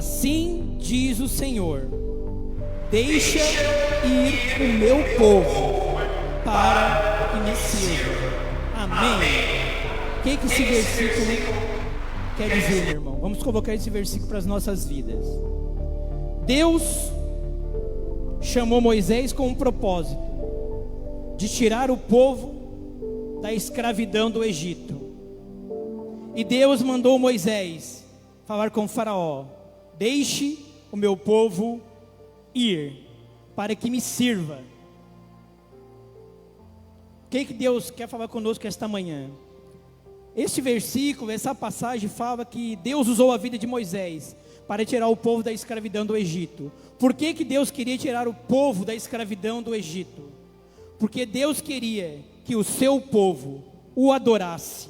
Assim diz o Senhor: deixa ir o meu povo para que me sirva. Amém. O que esse versículo quer dizer, meu irmão? Vamos colocar esse versículo para as nossas vidas. Deus chamou Moisés com um propósito de tirar o povo da escravidão do Egito. E Deus mandou Moisés falar com o Faraó: deixe o meu povo ir, para que me sirva. O que Deus quer falar conosco esta manhã? Este versículo, essa passagem fala que Deus usou a vida de Moisés para tirar o povo da escravidão do Egito. Por que Deus queria tirar o povo da escravidão do Egito? Porque Deus queria que o seu povo o adorasse.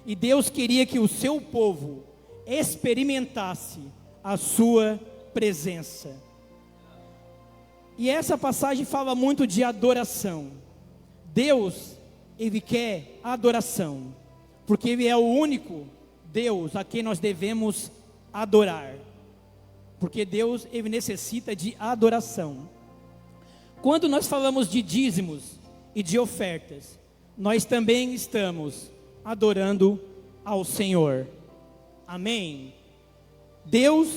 E Deus queria que o seu povo experimentasse a sua presença. E essa passagem fala muito de adoração. Deus, Ele quer adoração, porque Ele é o único Deus a quem nós devemos adorar. Porque Deus, Ele necessita de adoração. Quando nós falamos de dízimos e de ofertas, nós também estamos adorando ao Senhor. Amém? Deus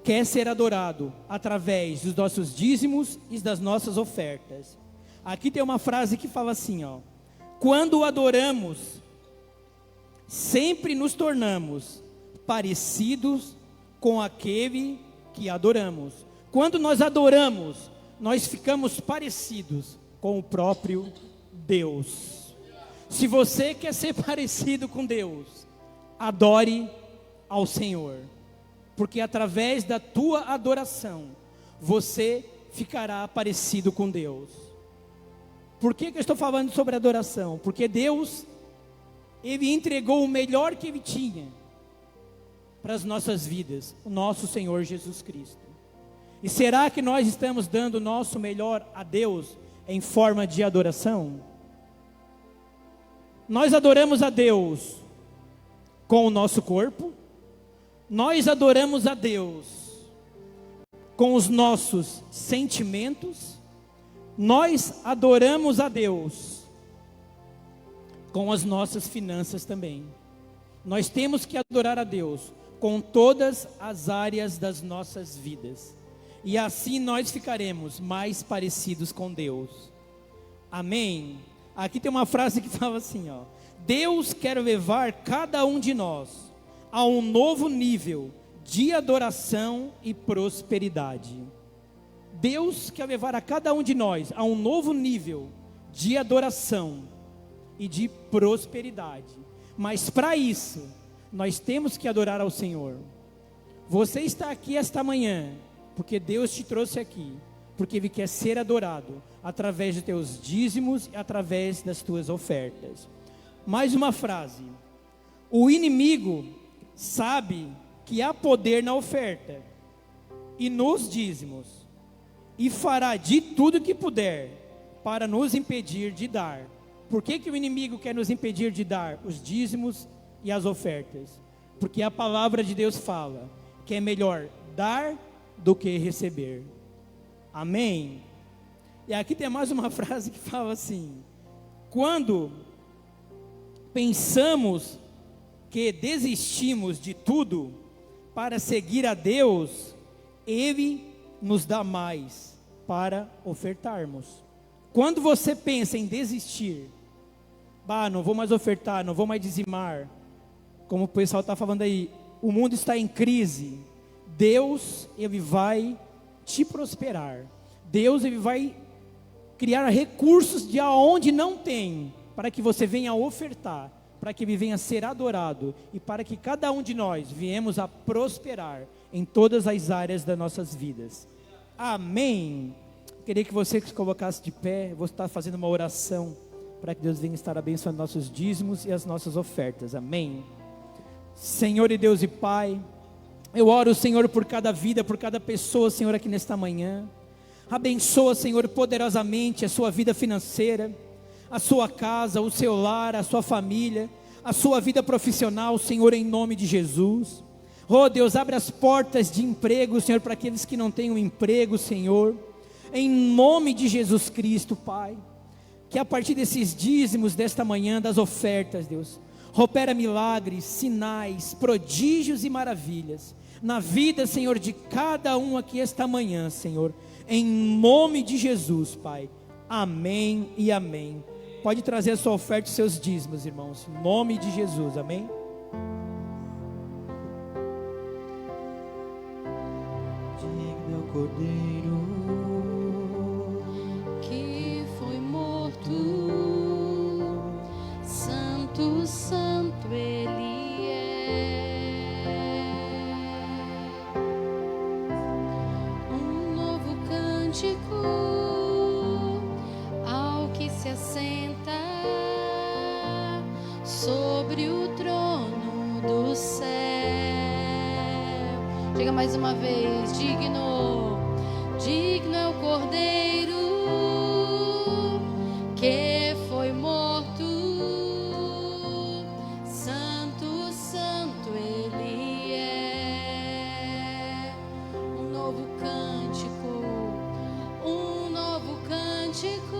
quer ser adorado através dos nossos dízimos e das nossas ofertas. Aqui tem uma frase que fala assim, ó: quando adoramos, sempre nos tornamos parecidos com aquele que adoramos. Quando nós adoramos, nós ficamos parecidos com o próprio Deus. Se você quer ser parecido com Deus, adore ao Senhor, porque através da tua adoração, você ficará parecido com Deus. Por que eu estou falando sobre adoração? Porque Deus, Ele entregou o melhor que Ele tinha para as nossas vidas, o nosso Senhor Jesus Cristo. E será que nós estamos dando o nosso melhor a Deus em forma de adoração? Nós adoramos a Deus com o nosso corpo, nós adoramos a Deus com os nossos sentimentos, nós adoramos a Deus com as nossas finanças também. Nós temos que adorar a Deus com todas as áreas das nossas vidas, e assim nós ficaremos mais parecidos com Deus. Amém? Aqui tem uma frase que fala assim, ó: Deus quer levar cada um de nós a um novo nível de adoração e prosperidade. Deus quer levar a cada um de nós a um novo nível de adoração e de prosperidade. Mas para isso, nós temos que adorar ao Senhor. Você está aqui esta manhã porque Deus te trouxe aqui, porque Ele quer ser adorado através dos teus dízimos e através das tuas ofertas. Mais uma frase: o inimigo sabe que há poder na oferta e nos dízimos, e fará de tudo que puder para nos impedir de dar. Por que o inimigo quer nos impedir de dar os dízimos e as ofertas? Porque a palavra de Deus fala que é melhor dar do que receber. Amém? E aqui tem mais uma frase que fala assim: quando pensamos que desistimos de tudo para seguir a Deus, Ele nos dá mais para ofertarmos. Quando você pensa em desistir, não vou mais ofertar, não vou mais dizimar, como o pessoal está falando aí, o mundo está em crise, Deus, Ele vai te prosperar. Deus, Ele vai criar recursos de onde não tem, para que você venha ofertar, para que Ele venha ser adorado, e para que cada um de nós viemos a prosperar em todas as áreas das nossas vidas. Amém? Queria que você se colocasse de pé. Vou estar fazendo uma oração para que Deus venha estar abençoando nossos dízimos e as nossas ofertas. Amém? Senhor e Deus e Pai, eu oro, Senhor, por cada vida, por cada pessoa, Senhor, aqui nesta manhã. Abençoa, Senhor, poderosamente a sua vida financeira, a sua casa, o seu lar, a sua família, a sua vida profissional, Senhor, em nome de Jesus. Oh Deus, abre as portas de emprego, Senhor, para aqueles que não têm um emprego, Senhor, em nome de Jesus Cristo, Pai, que a partir desses dízimos desta manhã, das ofertas, Deus, opera milagres, sinais, prodígios e maravilhas, na vida, Senhor, de cada um aqui esta manhã, Senhor, em nome de Jesus, Pai, amém e amém. Pode trazer a sua oferta e os seus dízimos, irmãos, em nome de Jesus, amém. Digno o Cordeiro que foi morto, santo, santo Ele é. Um novo cântico ao que se assenta sobre o trono do céu. Diga mais uma vez: digno, digno é o Cordeiro que foi morto, santo, santo Ele é. Um novo cântico, um novo cântico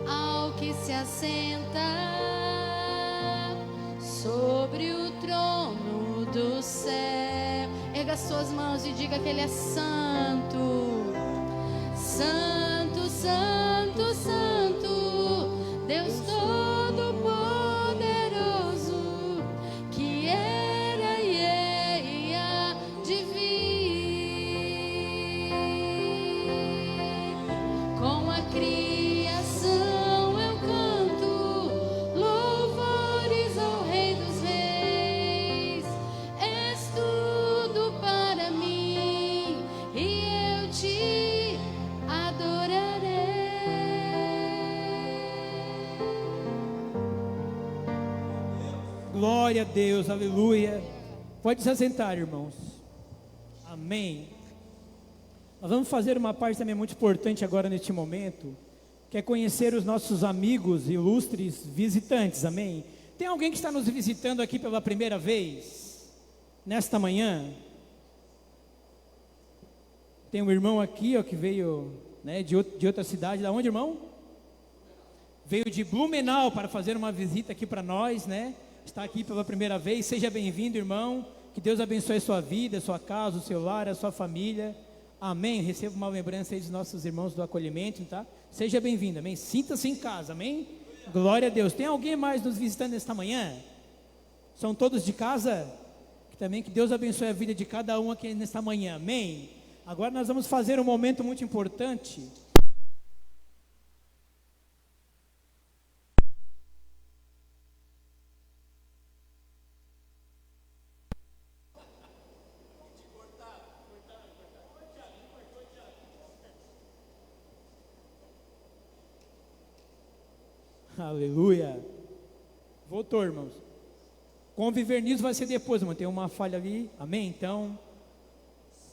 ao que se assenta sobre o trono do céu. Erga suas mãos e diga que Ele é santo, santo, santo, santo, Deus Todo-Poderoso, que era e é e há de vir. Com a criação eu canto louvores ao Rei dos Reis. És tudo para mim e eu te adorarei. Glória a Deus, aleluia. Pode se assentar, irmãos. Amém. Nós vamos fazer uma parte também muito importante agora neste momento, que é conhecer os nossos amigos ilustres visitantes, amém? Tem alguém que está nos visitando aqui pela primeira vez, nesta manhã? Tem um irmão aqui, ó, que veio, né, de outra cidade. Da onde, irmão? Veio de Blumenau para fazer uma visita aqui para nós, né? Está aqui pela primeira vez. Seja bem-vindo, irmão. Que Deus abençoe a sua vida, a sua casa, o seu lar, a sua família. Amém. Receba uma lembrança aí dos nossos irmãos do acolhimento, tá? Seja bem-vindo, amém. Sinta-se em casa, amém. Glória a Deus. Tem alguém mais nos visitando esta manhã? São todos de casa? Também que Deus abençoe a vida de cada um aqui nesta manhã, amém. Agora nós vamos fazer um momento muito importante. Aleluia. Voltou, irmãos. Conviver nisso vai ser depois, irmão. Tem uma falha ali. Amém? Então,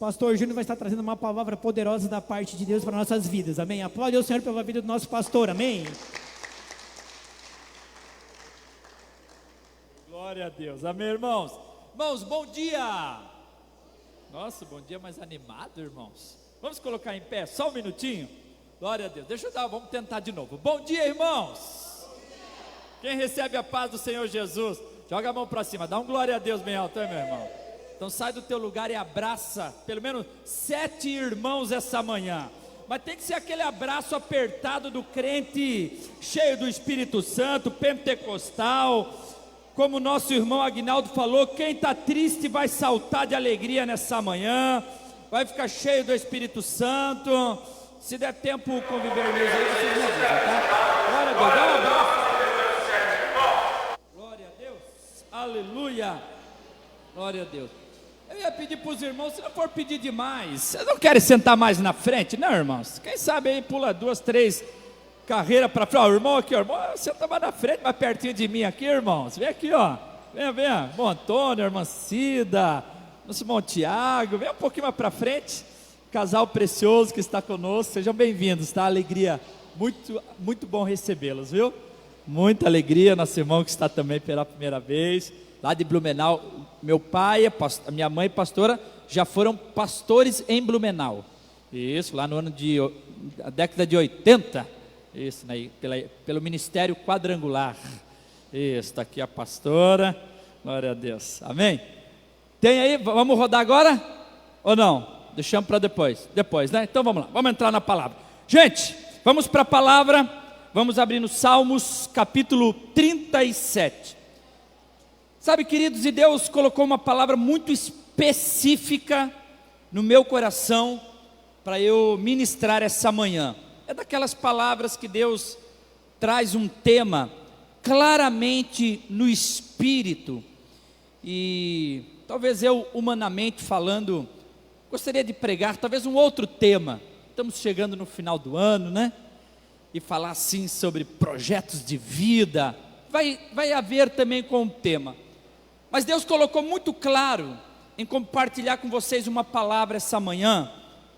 pastor Júnior vai estar trazendo uma palavra poderosa da parte de Deus para nossas vidas. Amém? Aplaude ao Senhor pela vida do nosso pastor. Amém? Glória a Deus. Amém, irmãos? Irmãos, bom dia. Nossa, bom dia mais animado, irmãos. Vamos colocar em pé só um minutinho? Glória a Deus. Deixa eu dar, vamos tentar de novo. Bom dia, irmãos. Quem recebe a paz do Senhor Jesus, joga a mão para cima, dá um glória a Deus bem alto, hein, meu irmão? Então sai do teu lugar e abraça pelo menos 7 irmãos essa manhã. Mas tem que ser aquele abraço apertado do crente, cheio do Espírito Santo, pentecostal. Como o nosso irmão Aguinaldo falou, quem está triste vai saltar de alegria nessa manhã, vai ficar cheio do Espírito Santo. Se der tempo conviver mesmo aí, vocês me avisam, tá? Glória a Deus, dá um abraço. Aleluia, glória a Deus. Eu ia pedir para os irmãos, se não for pedir demais, vocês não querem sentar mais na frente, não, irmãos? Quem sabe aí pula 2, 3 carreiras para frente. Ó, o irmão aqui, ó, irmão, senta mais na frente, mais pertinho de mim aqui, irmãos. Vem aqui, ó, venha, venha. Bom Antônio, irmã Cida, nosso irmão Tiago, vem um pouquinho mais para frente. Casal precioso que está conosco, sejam bem-vindos, tá? Alegria, muito, muito bom recebê-los, viu? Muita alegria, nosso irmão que está também pela primeira vez. lá de Blumenau. Meu pai, a minha mãe, pastora, já foram pastores em Blumenau. Isso, lá no ano a década de 80. Isso, né, pelo Ministério Quadrangular. Isso, está aqui a pastora. Glória a Deus. Amém? Tem aí, vamos rodar agora? Ou não? Deixamos para depois. Depois, né? Então vamos lá, vamos entrar na palavra. Gente, vamos para a palavra. Vamos abrir no Salmos, capítulo 37. Sabe, queridos, e Deus colocou uma palavra muito específica no meu coração para eu ministrar essa manhã. É daquelas palavras que Deus traz um tema claramente no espírito. E talvez eu, humanamente falando, gostaria de pregar talvez um outro tema. Estamos chegando no final do ano, né? E falar assim sobre projetos de vida. Vai haver também com o tema. Mas Deus colocou muito claro em compartilhar com vocês uma palavra essa manhã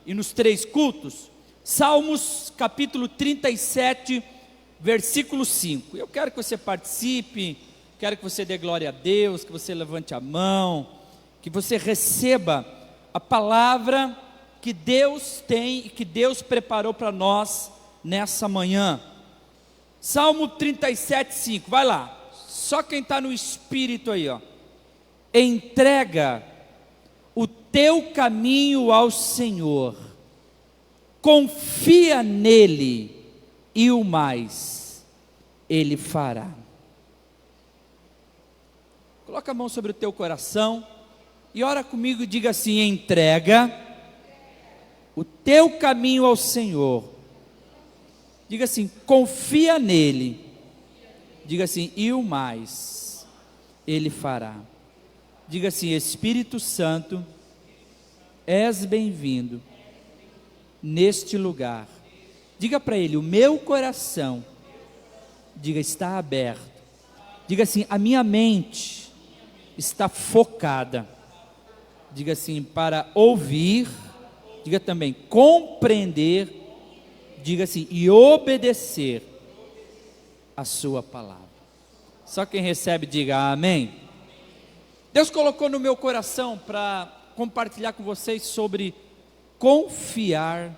e nos 3 cultos. Salmos capítulo 37, versículo 5. Eu quero que você participe, quero que você dê glória a Deus, que você levante a mão, que você receba a palavra que Deus tem e que Deus preparou para nós nessa manhã. Salmo 37, 5, vai lá. Só quem está no espírito aí, ó. Entrega o teu caminho ao Senhor, confia nele e o mais ele fará. Coloca a mão sobre o teu coração e ora comigo e diga assim: entrega o teu caminho ao Senhor. Diga assim: confia nele. Diga assim: e o mais ele fará. Diga assim: Espírito Santo, és bem-vindo neste lugar. Diga para ele: o meu coração, diga, está aberto. Diga assim: a minha mente está focada. Diga assim: para ouvir. Diga também: compreender. Diga assim: e obedecer a sua palavra. Só quem recebe diga amém. Deus colocou no meu coração para compartilhar com vocês sobre confiar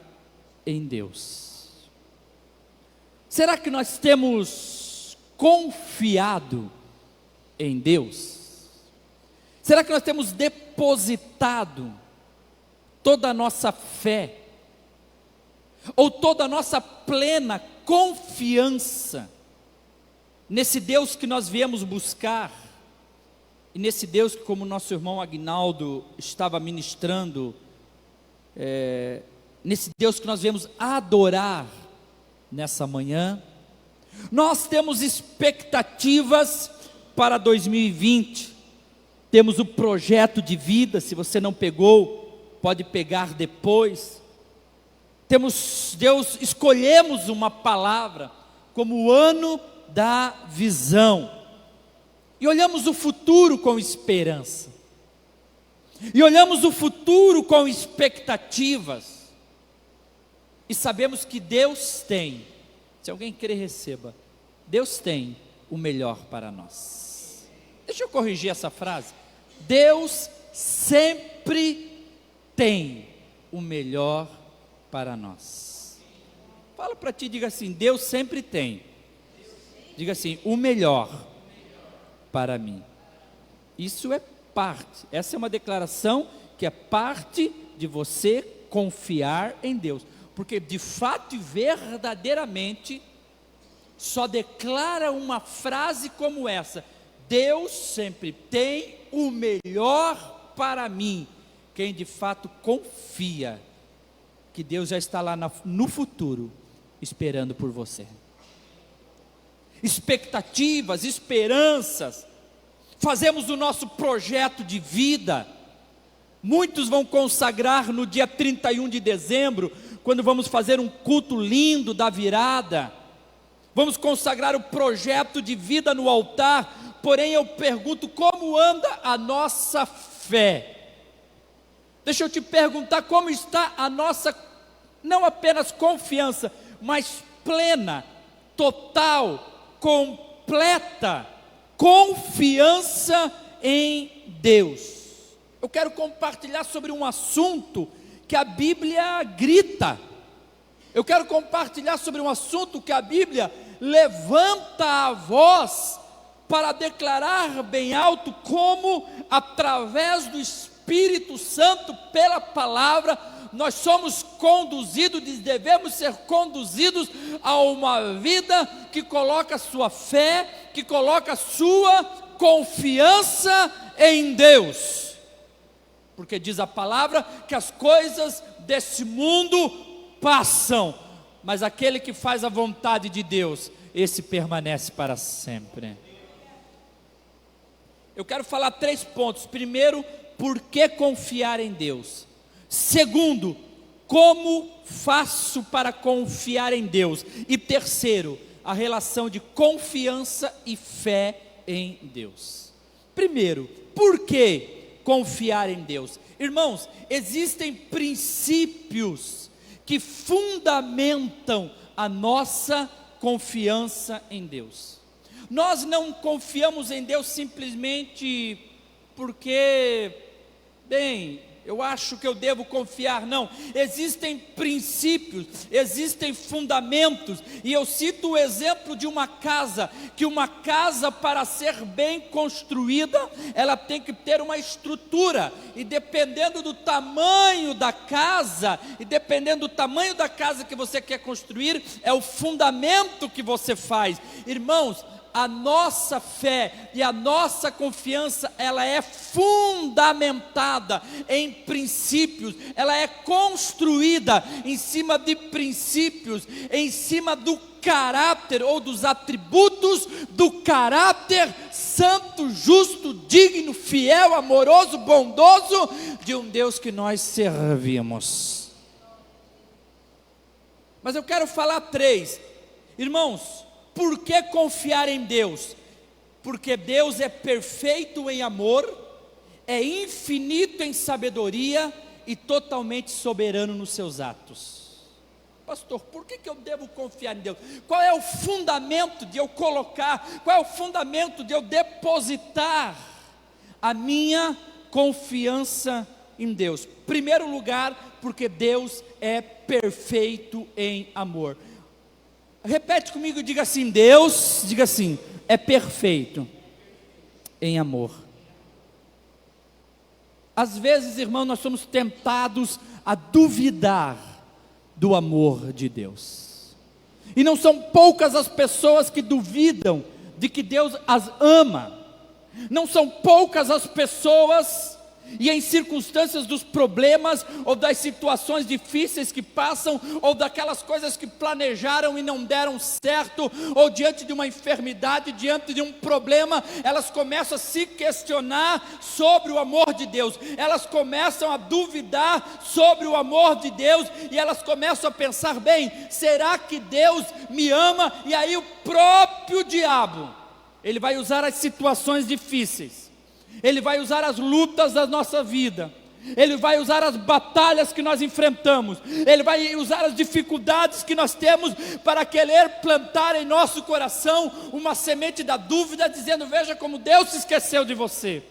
em Deus. Será que nós temos confiado em Deus? Será que nós temos depositado toda a nossa fé, ou toda a nossa plena confiança nesse Deus que nós viemos buscar? E nesse Deus que, como nosso irmão Aguinaldo estava ministrando, nesse Deus que nós viemos adorar nessa manhã. Nós temos expectativas para 2020, temos o projeto de vida. Se você não pegou, pode pegar depois. Escolhemos uma palavra como o ano da visão. E olhamos o futuro com esperança. E olhamos o futuro com expectativas. E sabemos que Deus tem, se alguém crer, receba. Deus tem o melhor para nós. Deixa eu corrigir essa frase. Deus sempre tem o melhor para nós. Fala para ti, diga assim: Deus sempre tem. Diga assim: o melhor para mim. Isso é parte, essa é uma declaração que é parte de você confiar em Deus, porque de fato e verdadeiramente só declara uma frase como essa: Deus sempre tem o melhor para mim, quem de fato confia que Deus já está lá no futuro esperando por você. Expectativas, esperanças, fazemos o nosso projeto de vida. Muitos vão consagrar no dia 31 de dezembro, quando vamos fazer um culto lindo da virada. Vamos consagrar o projeto de vida no altar. Porém eu pergunto: como anda a nossa fé? Deixa eu te perguntar: como está a nossa, não apenas confiança, mas plena, total, completa confiança em Deus. Eu quero compartilhar sobre um assunto que a Bíblia grita. Eu quero compartilhar sobre um assunto que a Bíblia levanta a voz para declarar bem alto, como através do Espírito Santo, pela palavra, nós somos conduzidos, devemos ser conduzidos a uma vida que coloca sua fé, que coloca sua confiança em Deus. Porque diz a palavra que as coisas desse mundo passam, mas aquele que faz a vontade de Deus, esse permanece para sempre. Eu quero falar 3 pontos. Primeiro, por que confiar em Deus? Segundo, como faço para confiar em Deus? E terceiro, a relação de confiança e fé em Deus. Primeiro, por que confiar em Deus? Irmãos, existem princípios que fundamentam a nossa confiança em Deus. Nós não confiamos em Deus simplesmente porque, bem, eu acho que eu devo confiar. Não, existem princípios, existem fundamentos, e eu cito o exemplo de uma casa, que uma casa, para ser bem construída, ela tem que ter uma estrutura, e dependendo do tamanho da casa, que você quer construir, é o fundamento que você faz. Irmãos, a nossa fé e a nossa confiança, ela é fundamentada em princípios, ela é construída em cima de princípios, em cima do caráter ou dos atributos do caráter santo, justo, digno, fiel, amoroso, bondoso de um Deus que nós servimos. Mas eu quero falar 3, irmãos. Por que confiar em Deus? Porque Deus é perfeito em amor, é infinito em sabedoria e totalmente soberano nos seus atos. Pastor, por que eu devo confiar em Deus? Qual é o fundamento de eu colocar, qual é o fundamento de eu depositar a minha confiança em Deus? Primeiro lugar, porque Deus é perfeito em amor. Repete comigo e diga assim: Deus, diga assim, é perfeito em amor. Às vezes, irmão, nós somos tentados a duvidar do amor de Deus. E não são poucas as pessoas que duvidam de que Deus as ama. Não são poucas as pessoas, e em circunstâncias dos problemas, ou das situações difíceis que passam, ou daquelas coisas que planejaram e não deram certo, ou diante de uma enfermidade, diante de um problema, elas começam a se questionar sobre o amor de Deus, elas começam a duvidar sobre o amor de Deus, e elas começam a pensar: bem, será que Deus me ama? E aí o próprio diabo, ele vai usar as situações difíceis, ele vai usar as lutas da nossa vida, ele vai usar as batalhas que nós enfrentamos, ele vai usar as dificuldades que nós temos para querer plantar em nosso coração uma semente da dúvida, dizendo: veja como Deus se esqueceu de você,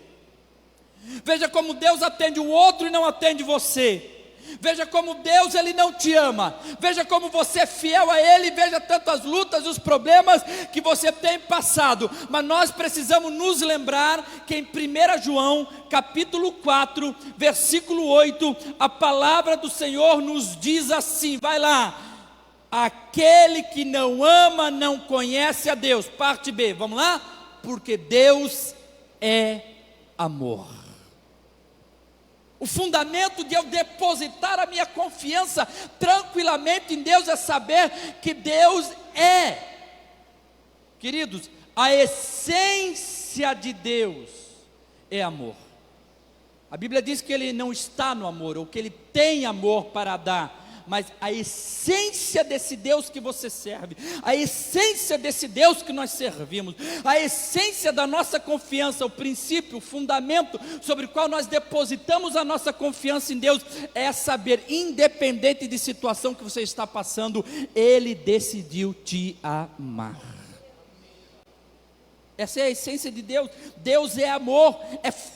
veja como Deus atende o outro e não atende você, veja como Deus, Ele não te ama, veja como você é fiel a Ele, veja tantas lutas e os problemas que você tem passado. Mas nós precisamos nos lembrar que em 1 João capítulo 4, versículo 8, a palavra do Senhor nos diz assim, vai lá: aquele que não ama não conhece a Deus. Parte B, vamos lá? Porque Deus é amor. O fundamento de eu depositar a minha confiança tranquilamente em Deus é saber que Deus é. Queridos, a essência de Deus é amor. A Bíblia diz que Ele não está no amor, ou que Ele tem amor para dar. Mas a essência desse Deus que você serve, a essência desse Deus que nós servimos, a essência da nossa confiança, o princípio, o fundamento sobre o qual nós depositamos a nossa confiança em Deus, é saber, independente de situação que você está passando, Ele decidiu te amar. Essa é a essência de Deus. Deus é amor,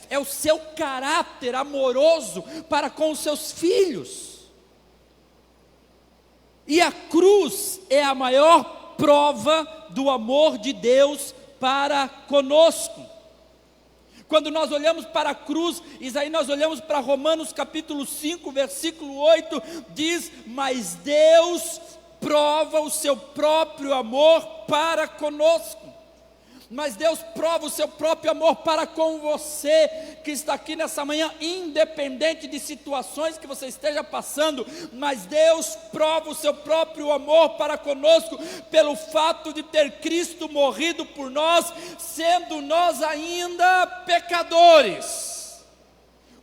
é o seu caráter amoroso para com os seus filhos. E a cruz é a maior prova do amor de Deus para conosco. Quando nós olhamos para a cruz, aí nós olhamos para Romanos capítulo 5, versículo 8, diz: mas Deus prova o seu próprio amor para conosco. Mas Deus prova o seu próprio amor para com você, que está aqui nessa manhã, independente de situações que você esteja passando, mas Deus prova o seu próprio amor para conosco, pelo fato de ter Cristo morrido por nós, sendo nós ainda pecadores.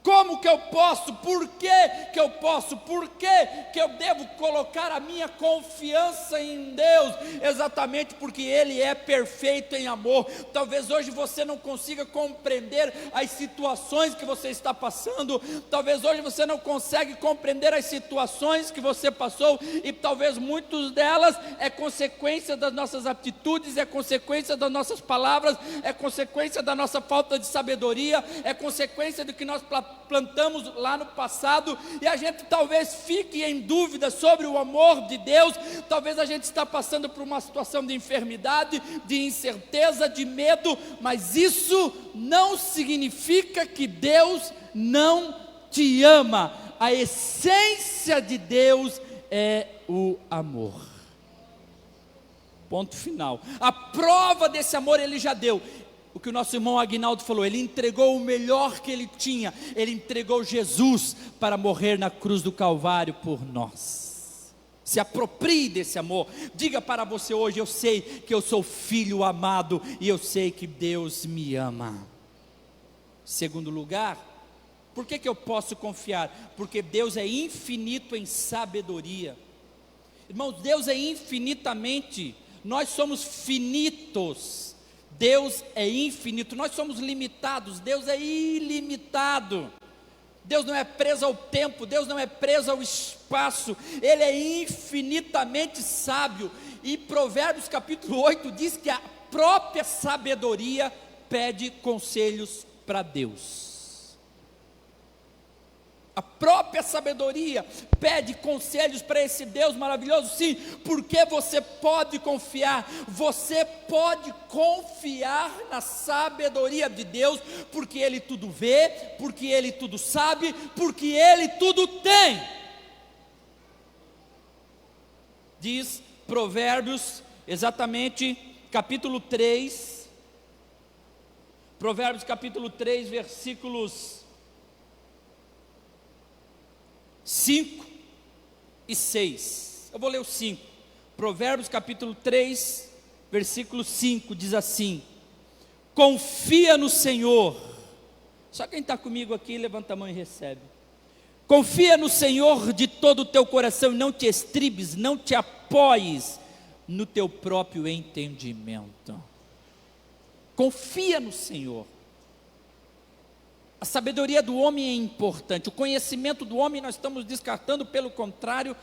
Como que eu posso? Por que que eu posso? Por que que eu devo colocar a minha confiança em Deus? Exatamente porque Ele é perfeito em amor. Talvez hoje você não consiga compreender as situações que você está passando, talvez hoje você não consegue compreender as situações que você passou, e talvez muitas delas é consequência das nossas atitudes, é consequência das nossas palavras, é consequência da nossa falta de sabedoria, é consequência do que nós plantamos lá no passado, e a gente talvez fique em dúvida sobre o amor de Deus. Talvez a gente está passando por uma situação de enfermidade, de incerteza, de medo, mas isso não significa que Deus não te ama. A essência de Deus é o amor. Ponto final. A prova desse amor Ele já deu. O que o nosso irmão Aguinaldo falou, Ele entregou o melhor que Ele tinha, Ele entregou Jesus para morrer na cruz do Calvário por nós. Se aproprie desse amor, diga para você hoje: eu sei que eu sou filho amado, e eu sei que Deus me ama. Segundo lugar, por que eu posso confiar? Porque Deus é infinito em sabedoria. Irmãos, Deus é infinitamente, nós somos finitos, Deus é infinito, nós somos limitados, Deus é ilimitado. Deus não é preso ao tempo, Deus não é preso ao espaço, Ele é infinitamente sábio. E Provérbios capítulo 8 diz que a própria sabedoria pede conselhos para Deus. A própria sabedoria pede conselhos para esse Deus maravilhoso, sim, porque você pode confiar na sabedoria de Deus, porque Ele tudo vê, porque Ele tudo sabe, porque Ele tudo tem. Diz Provérbios, exatamente, capítulo 3, Provérbios capítulo 3, versículos 5 e 6, eu vou ler o 5, Provérbios capítulo 3, versículo 5, diz assim: confia no Senhor, só quem está comigo aqui, levanta a mão e recebe. Confia no Senhor de todo o teu coração, e não te estribes, não te apoies no teu próprio entendimento. Confia no Senhor. A sabedoria do homem é importante, o conhecimento do homem nós estamos descartando, pelo contrário,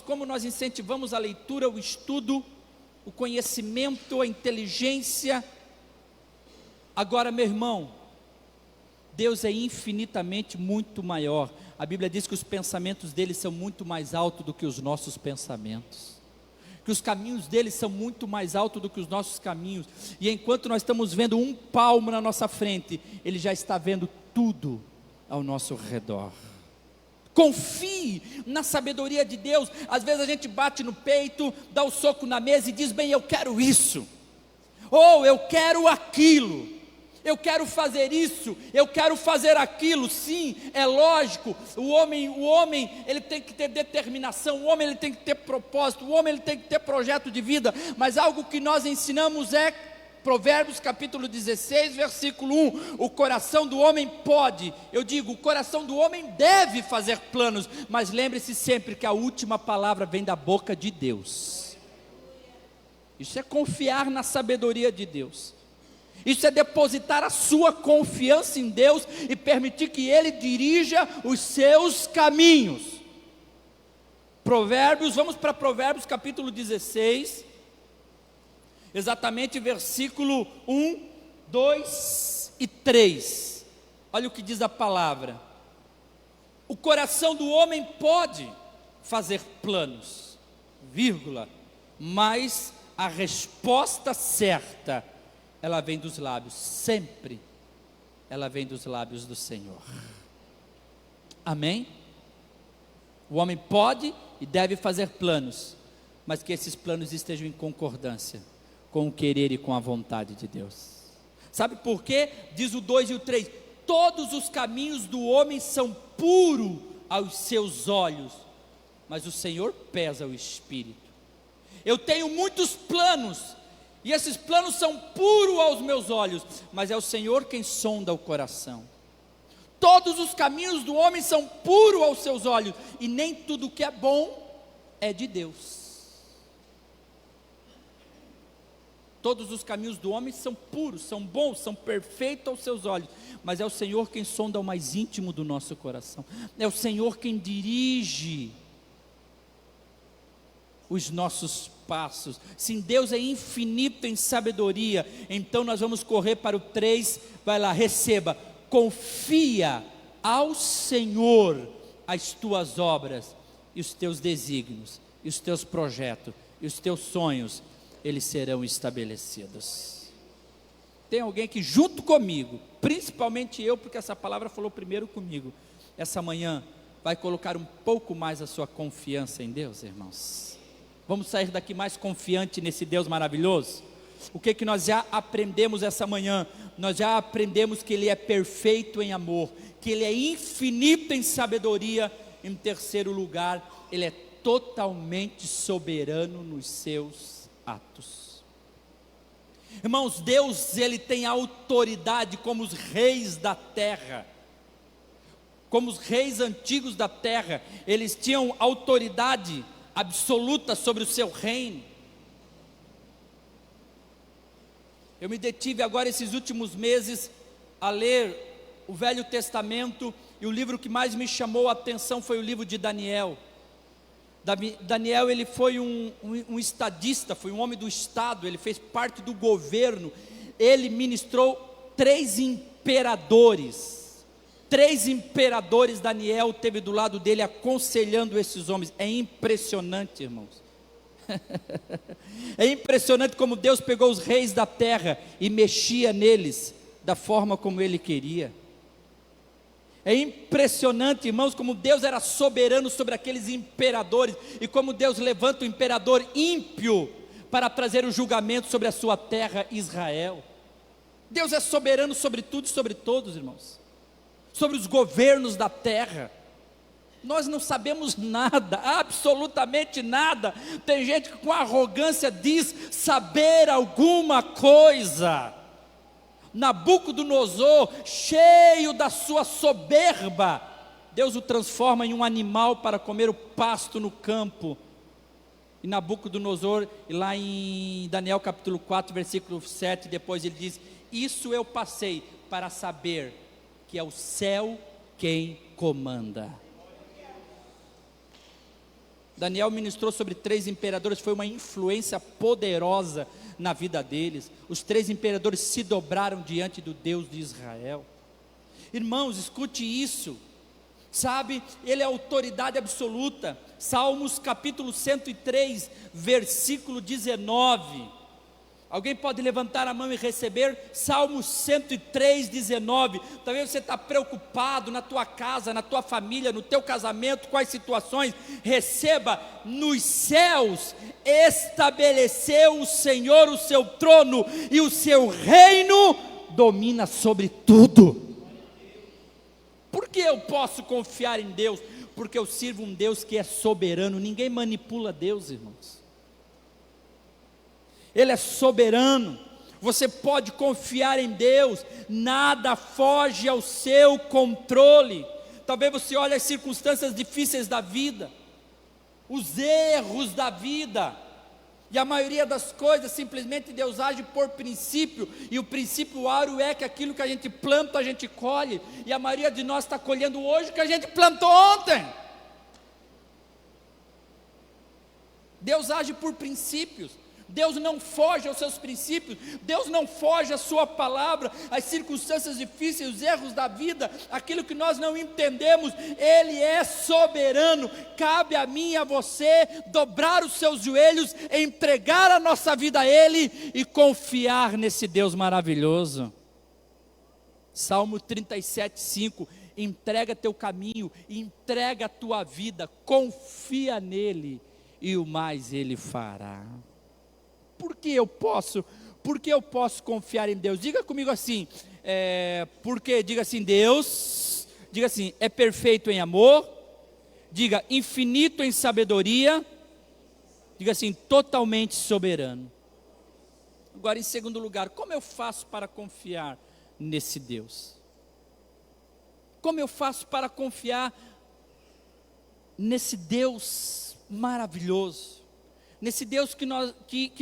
como nós incentivamos a leitura, o estudo, o conhecimento, a inteligência. Agora, meu irmão, Deus é infinitamente muito maior. A Bíblia diz que os pensamentos dele são muito mais altos do que os nossos pensamentos, que os caminhos dele são muito mais altos do que os nossos caminhos, e enquanto nós estamos vendo um palmo na nossa frente, Ele já está vendo tudo ao nosso redor. Confie na sabedoria de Deus. Às vezes a gente bate no peito, dá o soco na mesa e diz: bem, eu quero isso, ou eu quero aquilo, eu quero fazer isso, eu quero fazer aquilo. Sim, é lógico, o homem ele tem que ter determinação, o homem ele tem que ter propósito, o homem ele tem que ter projeto de vida, mas algo que nós ensinamos é Provérbios capítulo 16, versículo 1, o coração do homem pode, eu digo, o coração do homem deve fazer planos, mas lembre-se sempre que a última palavra vem da boca de Deus. Isso é confiar na sabedoria de Deus. Isso é depositar a sua confiança em Deus e permitir que Ele dirija os seus caminhos. Provérbios, vamos para Provérbios capítulo 16, exatamente versículo 1, 2 e 3. Olha o que diz a palavra: o coração do homem pode fazer planos, vírgula, mas a resposta certa, ela vem dos lábios, sempre ela vem dos lábios do Senhor. Amém? O homem pode e deve fazer planos, mas que esses planos estejam em concordância com o querer e com a vontade de Deus. Sabe por quê? Diz o 2 e o 3: todos os caminhos do homem são puros aos seus olhos, mas o Senhor pesa o espírito. Eu tenho muitos planos, e esses planos são puros aos meus olhos, mas é o Senhor quem sonda o coração. Todos os caminhos do homem são puros aos seus olhos, e nem tudo que é bom é de Deus. Todos os caminhos do homem são puros, são bons, são perfeitos aos seus olhos, mas é o Senhor quem sonda o mais íntimo do nosso coração. É o Senhor quem dirige os nossos passos. Sim, Deus é infinito em sabedoria. Então nós vamos correr para o 3, vai lá, receba: confia ao Senhor as tuas obras, e os teus desígnios, e os teus projetos, e os teus sonhos, eles serão estabelecidos. Tem alguém que junto comigo, principalmente eu, porque essa palavra falou primeiro comigo, essa manhã vai colocar um pouco mais a sua confiança em Deus, irmãos? Vamos sair daqui mais confiante nesse Deus maravilhoso? O que nós já aprendemos essa manhã? Nós já aprendemos que Ele é perfeito em amor, que Ele é infinito em sabedoria. Em terceiro lugar, Ele é totalmente soberano nos seus atos. Irmãos, Deus, Ele tem autoridade como os reis da terra. Como os reis antigos da terra, eles tinham autoridade absoluta sobre o seu reino. Eu me detive agora esses últimos meses a ler o Velho Testamento, e o livro que mais me chamou a atenção foi o livro de Daniel. Daniel, ele foi um estadista, foi um homem do estado, ele fez parte do governo. Ele ministrou 3 imperadores. 3 imperadores Daniel teve do lado dele aconselhando esses homens. É impressionante, irmãos. É impressionante como Deus pegou os reis da terra e mexia neles da forma como Ele queria. É impressionante, irmãos, como Deus era soberano sobre aqueles imperadores, e como Deus levanta o imperador ímpio para trazer o julgamento sobre a sua terra, Israel. Deus é soberano sobre tudo e sobre todos, irmãos, sobre os governos da terra. Nós não sabemos nada, absolutamente nada. Tem gente que com arrogância diz saber alguma coisa. Nabucodonosor, cheio da sua soberba, Deus o transforma em um animal para comer o pasto no campo. E Nabucodonosor, lá em Daniel capítulo 4, versículo 7, depois ele diz: isso eu passei para saber que é o céu quem comanda. Daniel ministrou sobre 3 imperadores, foi uma influência poderosa na vida deles. Os 3 imperadores se dobraram diante do Deus de Israel. Irmãos, escute isso, sabe, Ele é autoridade absoluta. Salmos capítulo 103, versículo 19. Alguém pode levantar a mão e receber? Salmos 103, 19. Talvez você está preocupado na tua casa, na tua família, no teu casamento, com as situações. Receba: nos céus estabeleceu o Senhor o seu trono, e o seu reino domina sobre tudo. Por que eu posso confiar em Deus? Porque eu sirvo um Deus que é soberano. Ninguém manipula Deus, irmãos. Ele é soberano. Você pode confiar em Deus, nada foge ao seu controle. Talvez você olhe as circunstâncias difíceis da vida, os erros da vida, e a maioria das coisas, simplesmente Deus age por princípio, e o princípio áureo é que aquilo que a gente planta, a gente colhe, e a maioria de nós está colhendo hoje o que a gente plantou ontem. Deus age por princípios. Deus não foge aos seus princípios, Deus não foge à sua palavra, às circunstâncias difíceis, os erros da vida, aquilo que nós não entendemos. Ele é soberano. Cabe a mim e a você dobrar os seus joelhos, entregar a nossa vida a Ele e confiar nesse Deus maravilhoso. Salmo 37:5, entrega teu caminho, entrega a tua vida, confia nele e o mais Ele fará. Por que eu posso confiar em Deus? Diga comigo assim, diga assim, Deus, diga assim, é perfeito em amor, diga infinito em sabedoria, diga assim, totalmente soberano. Agora, em segundo lugar, como eu faço para confiar nesse Deus? Como eu faço para confiar nesse Deus maravilhoso? Nesse Deus que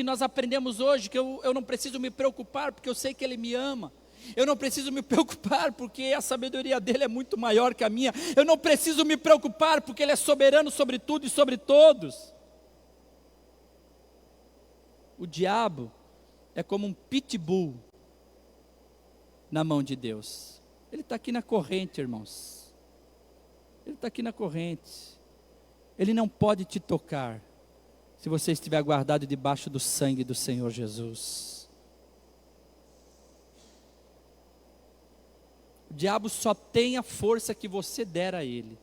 nós aprendemos hoje, que eu não preciso me preocupar, porque eu sei que Ele me ama. Eu não preciso me preocupar, porque a sabedoria dEle é muito maior que a minha. Eu não preciso me preocupar, porque Ele é soberano sobre tudo e sobre todos. O diabo é como um pitbull na mão de Deus. Ele está aqui na corrente, irmãos. Ele está aqui na corrente. Ele não pode te tocar se você estiver guardado debaixo do sangue do Senhor Jesus. O diabo só tem a força que você der a ele.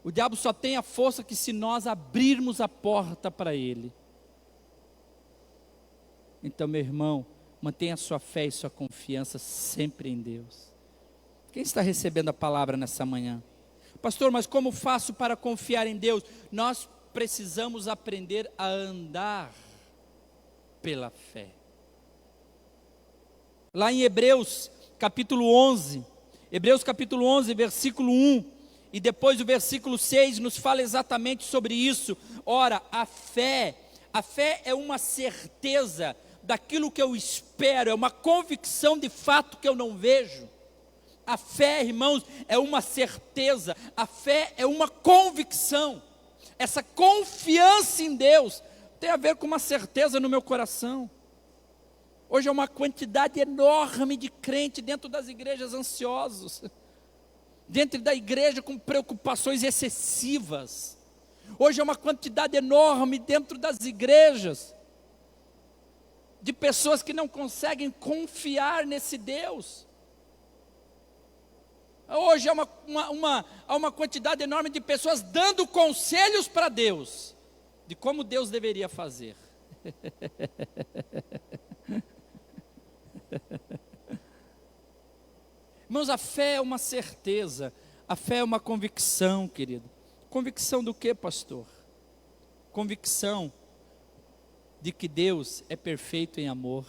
O diabo só tem a força que se nós abrirmos a porta para ele. Então, meu irmão, mantenha a sua fé e sua confiança sempre em Deus. Quem está recebendo a palavra nessa manhã? Pastor, mas como faço para confiar em Deus? Nós precisamos aprender a andar pela fé. Lá em Hebreus capítulo 11, versículo 1, e depois o versículo 6 nos fala exatamente sobre isso. Ora, a fé é uma certeza daquilo que eu espero, é uma convicção de fato que eu não vejo. A fé, irmãos, é uma certeza, a fé é uma convicção. Essa confiança em Deus tem a ver com uma certeza no meu coração. Hoje é uma quantidade enorme de crente dentro das igrejas ansiosos, dentro da igreja com preocupações excessivas. Hoje é uma quantidade enorme dentro das igrejas de pessoas que não conseguem confiar nesse Deus. Hoje há uma quantidade enorme de pessoas dando conselhos para Deus, de como Deus deveria fazer. Irmãos, a fé é uma certeza, a fé é uma convicção, querido. Convicção do que, pastor? Convicção de que Deus é perfeito em amor,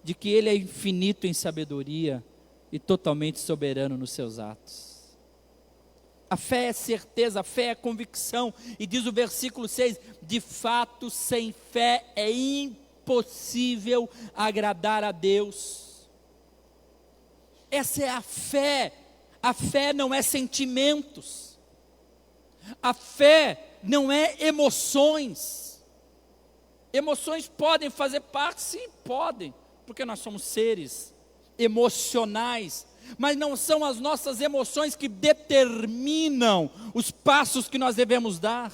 de que Ele é infinito em sabedoria, e totalmente soberano nos seus atos. A fé é certeza, a fé é convicção, e diz o versículo 6, de fato sem fé é impossível agradar a Deus. Essa é a fé não é sentimentos, a fé não é emoções. Emoções podem fazer parte, sim, podem, porque nós somos seres emocionais, mas não são as nossas emoções que determinam os passos que nós devemos dar.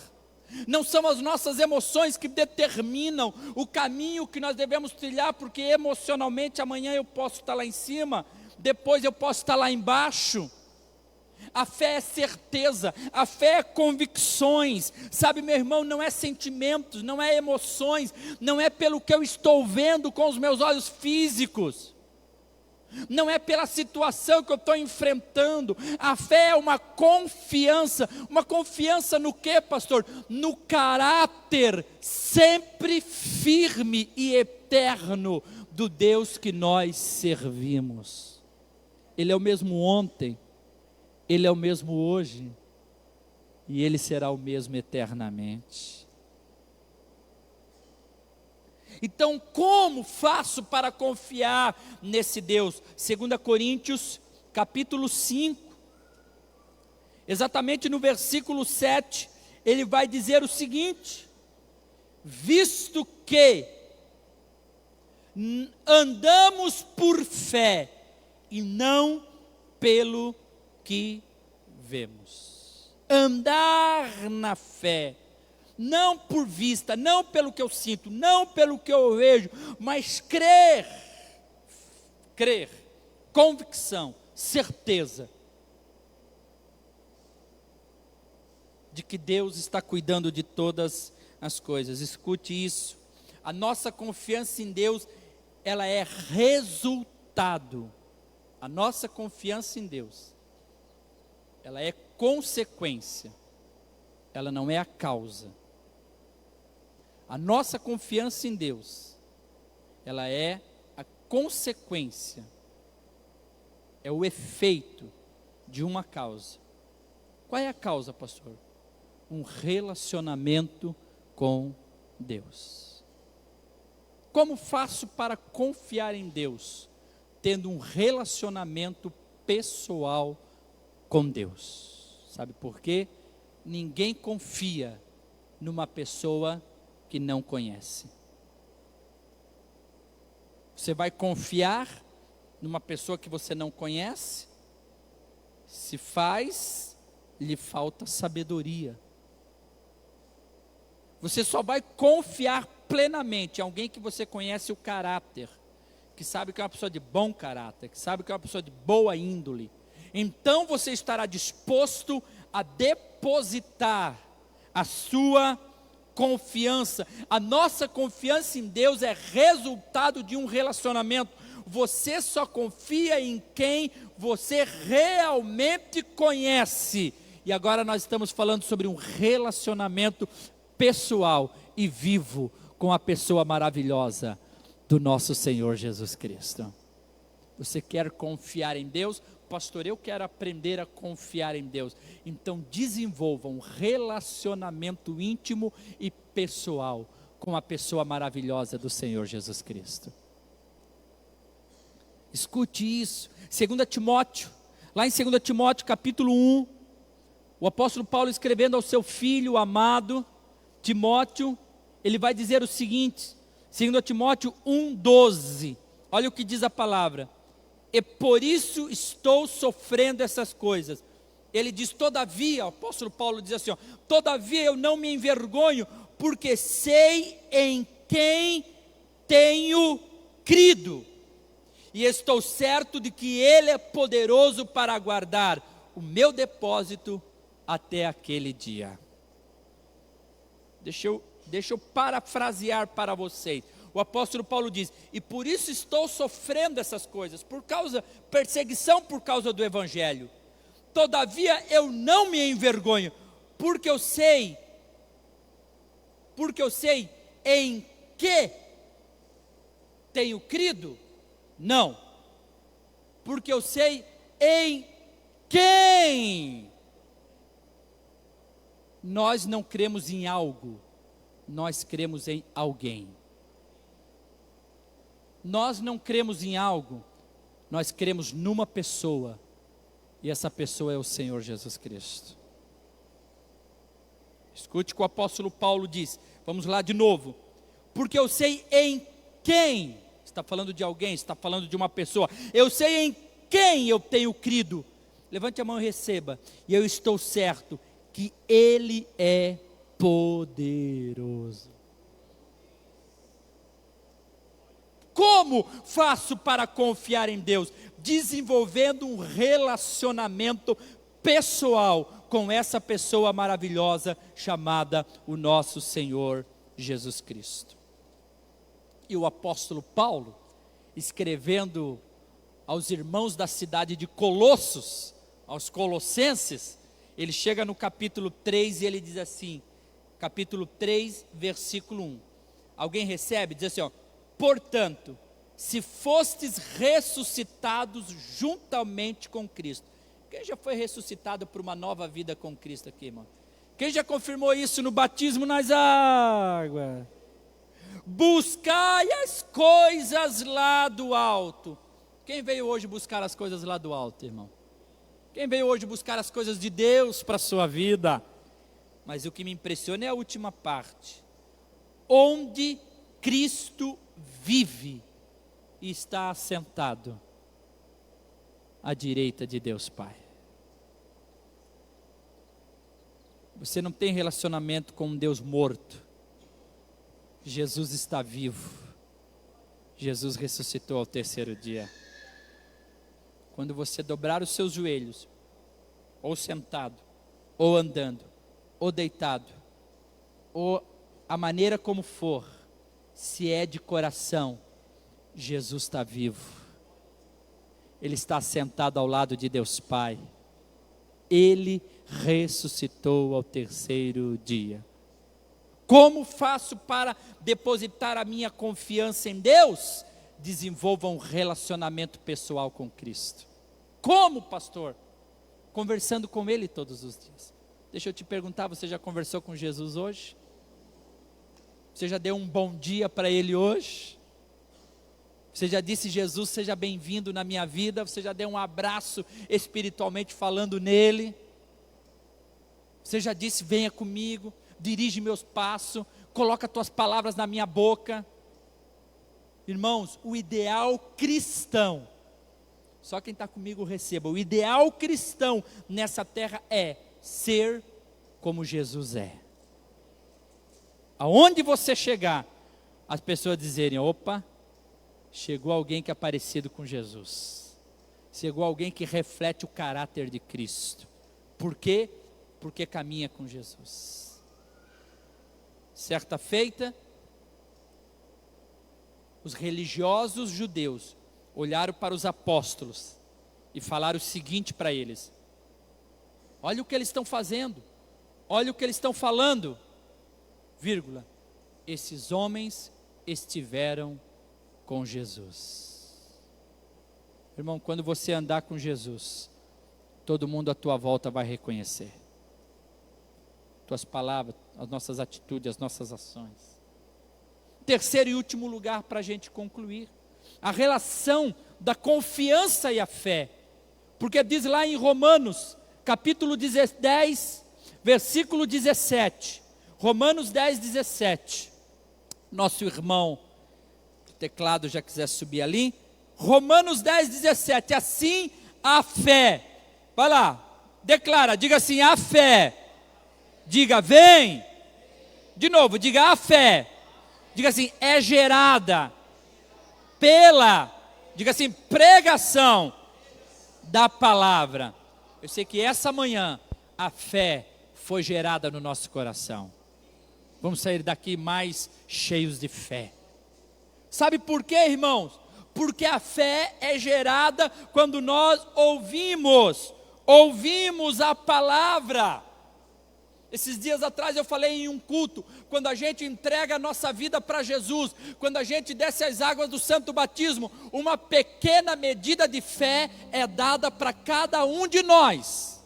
Não são as nossas emoções que determinam o caminho que nós devemos trilhar, porque emocionalmente amanhã eu posso estar lá em cima, depois eu posso estar lá embaixo. A fé é certeza, a fé é convicções, sabe, meu irmão, não é sentimentos, não é emoções, não é pelo que eu estou vendo com os meus olhos físicos, não é pela situação que eu estou enfrentando. A fé é uma confiança no que, pastor? No caráter sempre firme e eterno do Deus que nós servimos. Ele é o mesmo ontem, Ele é o mesmo hoje, e Ele será o mesmo eternamente. Então, como faço para confiar nesse Deus? 2 Coríntios, capítulo 5, exatamente no versículo 7, ele vai dizer o seguinte: visto que andamos por fé e não pelo que vemos. Andar na fé, não por vista, não pelo que eu sinto, não pelo que eu vejo, mas crer, convicção, certeza de que Deus está cuidando de todas as coisas. Escute isso, a nossa confiança em Deus, ela é resultado. A nossa confiança em Deus, ela é consequência, ela não é a causa. A nossa confiança em Deus, ela é a consequência, é o efeito de uma causa. Qual é a causa, pastor? Um relacionamento com Deus. Como faço para confiar em Deus? Tendo um relacionamento pessoal com Deus. Sabe por quê? Ninguém confia numa pessoa que não conhece. Você vai confiar numa pessoa que você não conhece? Se faz, lhe falta sabedoria. Você só vai confiar plenamente em alguém que você conhece o caráter, que sabe que é uma pessoa de bom caráter, que sabe que é uma pessoa de boa índole. Então você estará disposto a depositar a sua confiança. A nossa confiança em Deus é resultado de um relacionamento. Você só confia em quem você realmente conhece. E agora nós estamos falando sobre um relacionamento pessoal e vivo com a pessoa maravilhosa do nosso Senhor Jesus Cristo. Você quer confiar em Deus? Pastor, eu quero aprender a confiar em Deus. Então desenvolva um relacionamento íntimo e pessoal com a pessoa maravilhosa do Senhor Jesus Cristo. Escute isso, 2 Timóteo, lá em 2 Timóteo capítulo 1, o apóstolo Paulo escrevendo ao seu filho amado, Timóteo, ele vai dizer o seguinte, 2 Timóteo 1,12, olha o que diz a palavra: e por isso estou sofrendo essas coisas. Ele diz, todavia, o apóstolo Paulo diz assim, todavia eu não me envergonho, porque sei em quem tenho crido, e estou certo de que Ele é poderoso para guardar o meu depósito até aquele dia. Deixa eu parafrasear para vocês. O apóstolo Paulo diz, e por isso estou sofrendo essas coisas, perseguição por causa do Evangelho. Todavia eu não me envergonho, porque eu sei em que tenho crido? Não, porque eu sei em quem. Nós não cremos em algo, nós cremos em alguém. Nós não cremos em algo, nós cremos numa pessoa, e essa pessoa é o Senhor Jesus Cristo. Escute o que o apóstolo Paulo diz, vamos lá de novo. Porque eu sei em quem, está falando de alguém, está falando de uma pessoa, eu sei em quem eu tenho crido. Levante a mão e receba, e eu estou certo que Ele é poderoso. Como faço para confiar em Deus? Desenvolvendo um relacionamento pessoal com essa pessoa maravilhosa chamada o nosso Senhor Jesus Cristo. E o apóstolo Paulo, escrevendo aos irmãos da cidade de Colossos, aos colossenses, ele chega no capítulo 3 e ele diz assim, capítulo 3, versículo 1. Alguém recebe? Diz assim, portanto, se fostes ressuscitados juntamente com Cristo. Quem já foi ressuscitado por uma nova vida com Cristo aqui, irmão? Quem já confirmou isso no batismo nas águas? Buscai as coisas lá do alto. Quem veio hoje buscar as coisas lá do alto, irmão? Quem veio hoje buscar as coisas de Deus para a sua vida? Mas o que me impressiona é a última parte. onde Cristo vive e está assentado à direita de Deus Pai. Você não tem relacionamento com um Deus morto. Jesus está vivo. Jesus ressuscitou ao terceiro dia. Quando você dobrar os seus joelhos, ou sentado, ou andando, ou deitado, ou a maneira como for, se é de coração, Jesus está vivo. Ele está sentado ao lado de Deus Pai. Ele ressuscitou ao terceiro dia. Como faço para depositar a minha confiança em Deus? Desenvolva um relacionamento pessoal com Cristo. Como, pastor? Conversando com Ele todos os dias. Deixa eu te perguntar, você já conversou com Jesus hoje? Você já deu um bom dia para Ele hoje? Você já disse: Jesus, seja bem-vindo na minha vida? Você já deu um abraço espiritualmente falando nele? Você já disse: venha comigo, dirige meus passos, coloca tuas palavras na minha boca? Irmãos, o ideal cristão, só quem está comigo receba, o ideal cristão nessa terra é ser como Jesus é. Aonde você chegar, as pessoas dizerem: opa, chegou alguém que é parecido com Jesus. Chegou alguém que reflete o caráter de Cristo. Por quê? Porque caminha com Jesus. Certa feita, os religiosos judeus olharam para os apóstolos e falaram o seguinte para eles: olha o que eles estão fazendo, olha o que eles estão falando, vírgula, esses homens estiveram com Jesus. Irmão, quando você andar com Jesus, todo mundo à tua volta vai reconhecer. Tuas palavras, as nossas atitudes, as nossas ações. Terceiro e último lugar para a gente concluir, a relação da confiança e a fé. Porque diz lá em Romanos, capítulo 10, versículo 17. Romanos 10, 17. Nosso irmão teclado já quiser subir ali, Romanos 10, 17, assim a fé, vai lá, declara, diga assim: a fé, diga vem, de novo, diga a fé, diga assim, é gerada pela, diga assim, pregação da palavra. Eu sei que essa manhã a fé foi gerada no nosso coração, vamos sair daqui mais cheios de fé. Sabe por quê, irmãos? Porque a fé é gerada quando nós ouvimos a palavra. Esses dias atrás eu falei em um culto, quando a gente entrega a nossa vida para Jesus, quando a gente desce as águas do santo batismo, uma pequena medida de fé é dada para cada um de nós.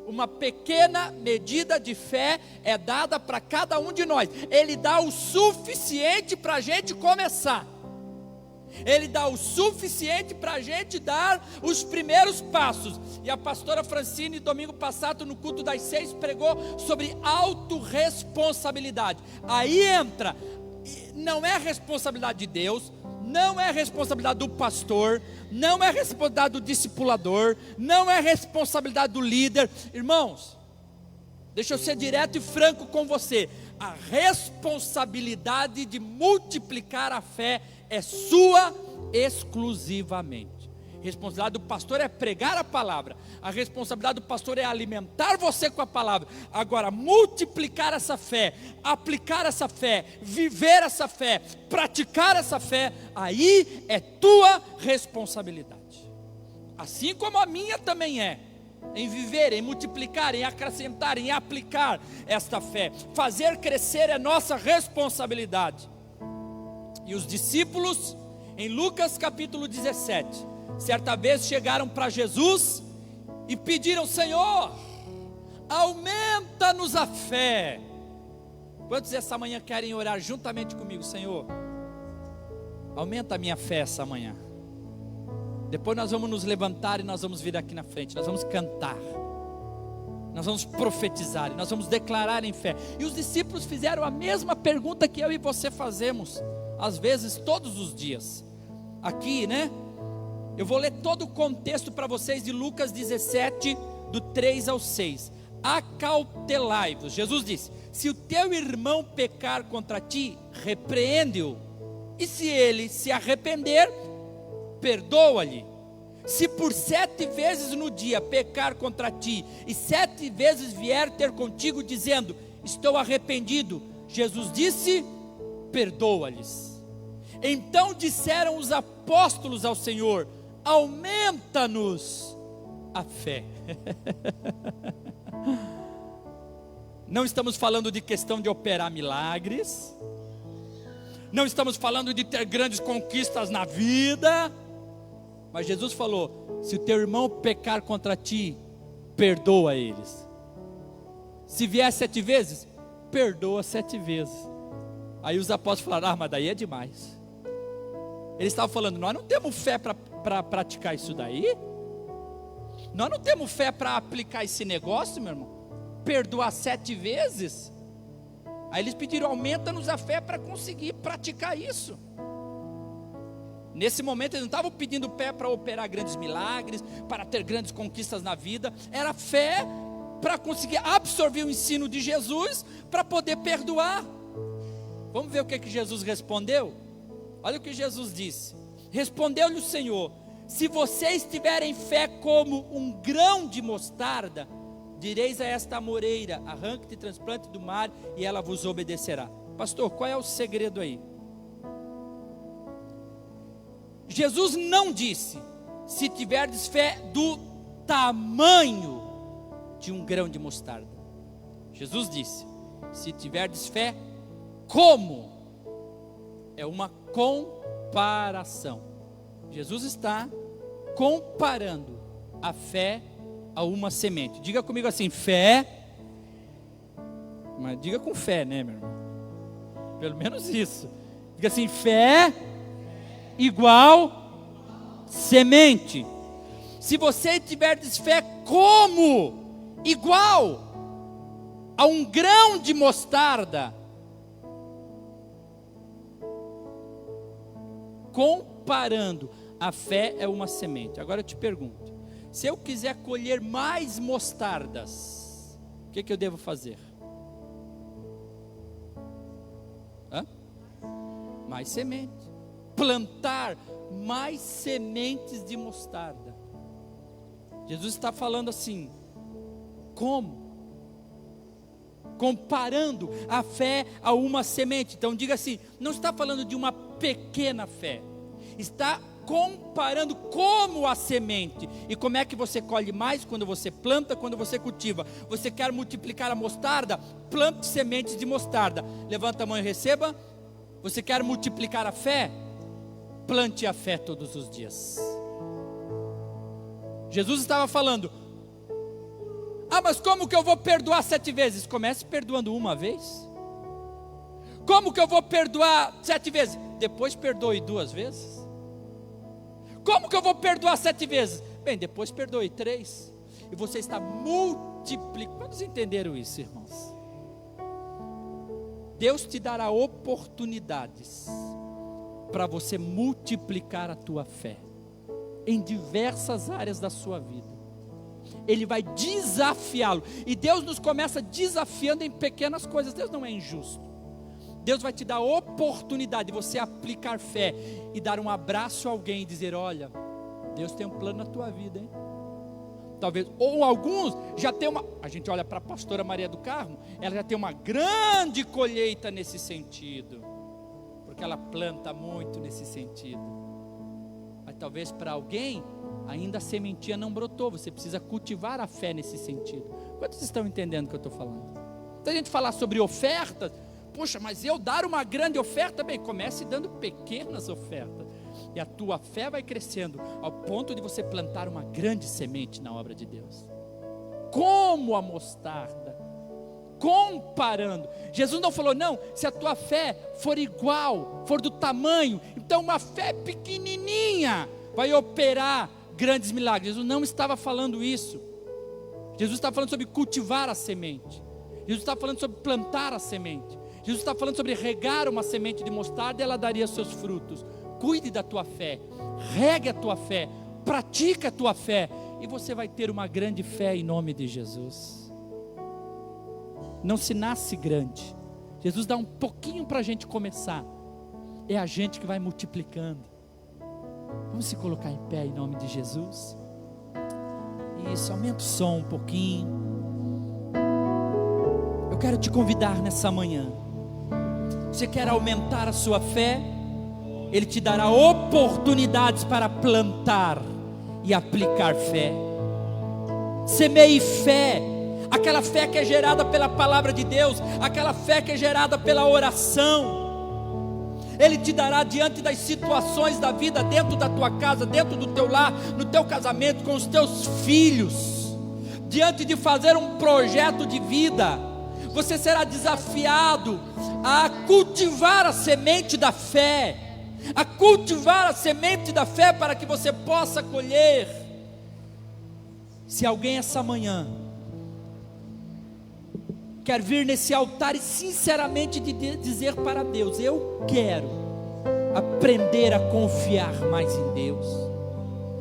Uma pequena medida de fé é dada para cada um de nós. Ele dá o suficiente para a gente começar. Ele dá o suficiente para a gente dar os primeiros passos. E a pastora Francine, domingo passado, no culto das 6, pregou sobre autorresponsabilidade. Aí entra, não é responsabilidade de Deus, não é responsabilidade do pastor, não é responsabilidade do discipulador, não é responsabilidade do líder. Irmãos, deixa eu ser direto e franco com você. A responsabilidade de multiplicar a fé é sua exclusivamente. A responsabilidade do pastor é pregar a palavra. A responsabilidade do pastor é alimentar você com a palavra. Agora, multiplicar essa fé, aplicar essa fé, viver essa fé, praticar essa fé, aí é tua responsabilidade. Assim como a minha também é. Em viver, em multiplicar, em acrescentar, em aplicar esta fé. Fazer crescer é nossa responsabilidade. E os discípulos, em Lucas capítulo 17, certa vez chegaram para Jesus e pediram: Senhor, aumenta-nos a fé. Quantos essa manhã querem orar juntamente comigo? Senhor, aumenta a minha fé essa manhã. Depois nós vamos nos levantar e nós vamos vir aqui na frente, nós vamos cantar. nós vamos profetizar, nós vamos declarar em fé. E os discípulos fizeram a mesma pergunta que eu e você fazemos, às vezes todos os dias. Aqui, né? Eu vou ler todo o contexto para vocês de Lucas 17, do 3 ao 6. Acautelai-vos, Jesus disse: se o teu irmão pecar contra ti, repreende-o, e se ele se arrepender, perdoa-lhe. Se por 7 vezes no dia pecar contra ti, e 7 vezes vier ter contigo dizendo: estou arrependido, Jesus disse: perdoa-lhes. Então disseram os apóstolos ao Senhor: aumenta-nos a fé. Não estamos falando de questão de operar milagres, não estamos falando de ter grandes conquistas na vida, mas Jesus falou: se o teu irmão pecar contra ti, perdoa eles. Se vier 7 vezes, perdoa 7 vezes. Aí os apóstolos falaram: mas daí é demais. Eles estavam falando: nós não temos fé para praticar isso daí, nós não temos fé para aplicar esse negócio, meu irmão, perdoar 7 vezes. Aí eles pediram: aumenta-nos a fé para conseguir praticar isso. Nesse momento eles não estavam pedindo fé para operar grandes milagres, para ter grandes conquistas na vida, era fé para conseguir absorver o ensino de Jesus, para poder perdoar. Vamos ver o que Jesus respondeu? Olha o que Jesus disse. Respondeu-lhe o Senhor: se vocês tiverem fé como um grão de mostarda, direis a esta amoreira: arranque-te e transplante do mar, e ela vos obedecerá. Pastor, qual é o segredo aí? Jesus não disse: se tiverdes fé do tamanho de um grão de mostarda. Jesus disse: se tiverdes fé como. É uma comparação. Jesus está comparando a fé a uma semente. Diga comigo assim: fé. Mas diga com fé, né, meu irmão? Pelo menos isso. Diga assim: fé igual semente. Se você tiver fé como igual a um grão de mostarda, comparando, a fé é uma semente. Agora eu te pergunto: se eu quiser colher mais mostardas, o que eu devo fazer? Mais semente. Plantar mais sementes de mostarda. Jesus está falando assim: como? Comparando a fé a uma semente. Então diga assim: não está falando de uma pequena fé, está comparando como a semente. E como é que você colhe mais? Quando você planta, quando você cultiva. Você quer multiplicar a mostarda? Plante sementes de mostarda. Levanta a mão e receba. Você quer multiplicar a fé? Plante a fé todos os dias. Jesus estava falando: mas como que eu vou perdoar 7 vezes? Comece perdoando uma vez. Como que eu vou perdoar 7 vezes? Depois perdoe 2 vezes. Como que eu vou perdoar 7 vezes? Bem, depois perdoe 3. E você está multiplicando. Quantos entenderam isso, irmãos? Deus te dará oportunidades para você multiplicar a tua fé em diversas áreas da sua vida. Ele vai desafiá-lo. E Deus nos começa desafiando em pequenas coisas. Deus não é injusto. Deus vai te dar a oportunidade de você aplicar fé e dar um abraço a alguém e dizer: olha, Deus tem um plano na tua vida, hein? Talvez, ou alguns já tem uma. A gente olha para a pastora Maria do Carmo, ela já tem uma grande colheita nesse sentido, porque ela planta muito nesse sentido. Mas talvez para alguém ainda a sementinha não brotou. Você precisa cultivar a fé nesse sentido. Quantos estão entendendo o que eu estou falando? Se a gente falar sobre ofertas, poxa, mas eu dar uma grande oferta? Bem, comece dando pequenas ofertas, e a tua fé vai crescendo ao ponto de você plantar uma grande semente na obra de Deus. Como a mostarda, comparando. Jesus não falou: não, se a tua fé for igual, for do tamanho, então uma fé pequenininha vai operar grandes milagres. Jesus não estava falando isso. Jesus está falando sobre cultivar a semente. Jesus está falando sobre plantar a semente. Jesus está falando sobre regar uma semente de mostarda e ela daria seus frutos. Cuide da tua fé, regue a tua fé, pratique a tua fé, e você vai ter uma grande fé em nome de Jesus. Não se nasce grande. Jesus dá um pouquinho para a gente começar. É a gente que vai multiplicando. Vamos se colocar em pé em nome de Jesus. Isso, aumenta o som um pouquinho. Eu quero te convidar nessa manhã. Você quer aumentar a sua fé? Ele te dará oportunidades para plantar e aplicar fé. Semeie fé, aquela fé que é gerada pela palavra de Deus, aquela fé que é gerada pela oração. Ele te dará diante das situações da vida, dentro da tua casa, dentro do teu lar, no teu casamento, com os teus filhos, diante de fazer um projeto de vida. Você será desafiado a cultivar a semente da fé, a cultivar a semente da fé para que você possa colher. Se alguém essa manhã quer vir nesse altar e sinceramente dizer para Deus: eu quero aprender a confiar mais em Deus,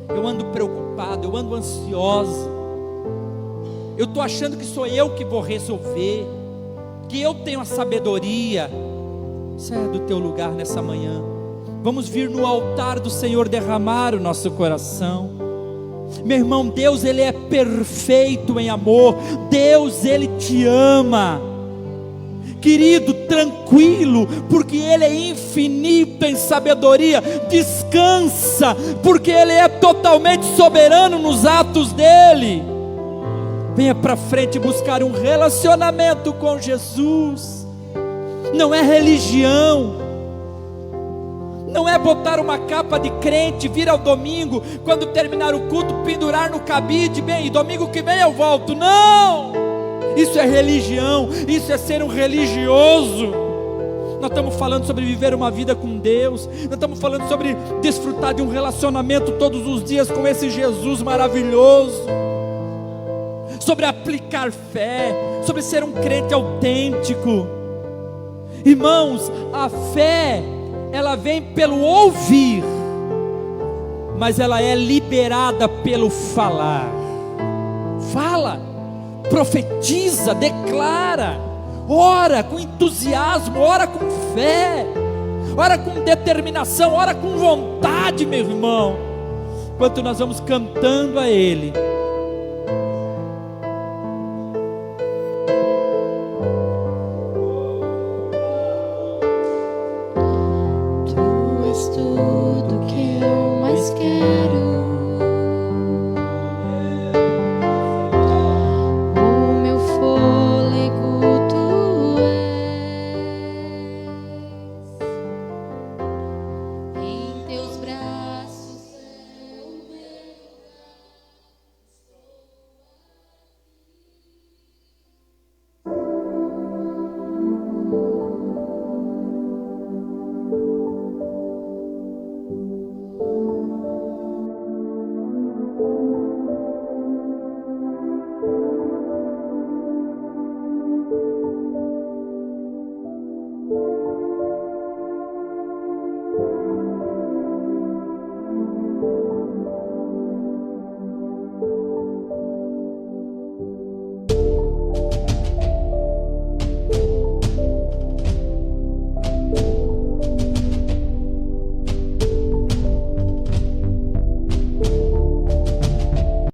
eu ando preocupado, eu ando ansiosa, eu estou achando que sou eu que vou resolver, que eu tenho a sabedoria. Saia do teu lugar nessa manhã. Vamos vir no altar do Senhor derramar o nosso coração. Meu irmão, Deus Ele é perfeito em amor. Deus Ele te ama. Querido, tranquilo, porque Ele é infinito em sabedoria. Descansa, porque Ele é totalmente soberano nos atos dEle. Venha para frente buscar um relacionamento com Jesus. Não é religião, não é botar uma capa de crente, vir ao domingo, quando terminar o culto, pendurar no cabide, bem, e domingo que vem eu volto. Não, isso é religião, isso é ser um religioso. Nós estamos falando sobre viver uma vida com Deus, nós estamos falando sobre desfrutar de um relacionamento todos os dias com esse Jesus maravilhoso, sobre aplicar fé, sobre ser um crente autêntico. Irmãos, a fé, ela vem pelo ouvir, mas ela é liberada pelo falar. Fala, profetiza, declara, ora com entusiasmo, ora com fé, ora com determinação, ora com vontade, meu irmão. Enquanto nós vamos cantando a Ele,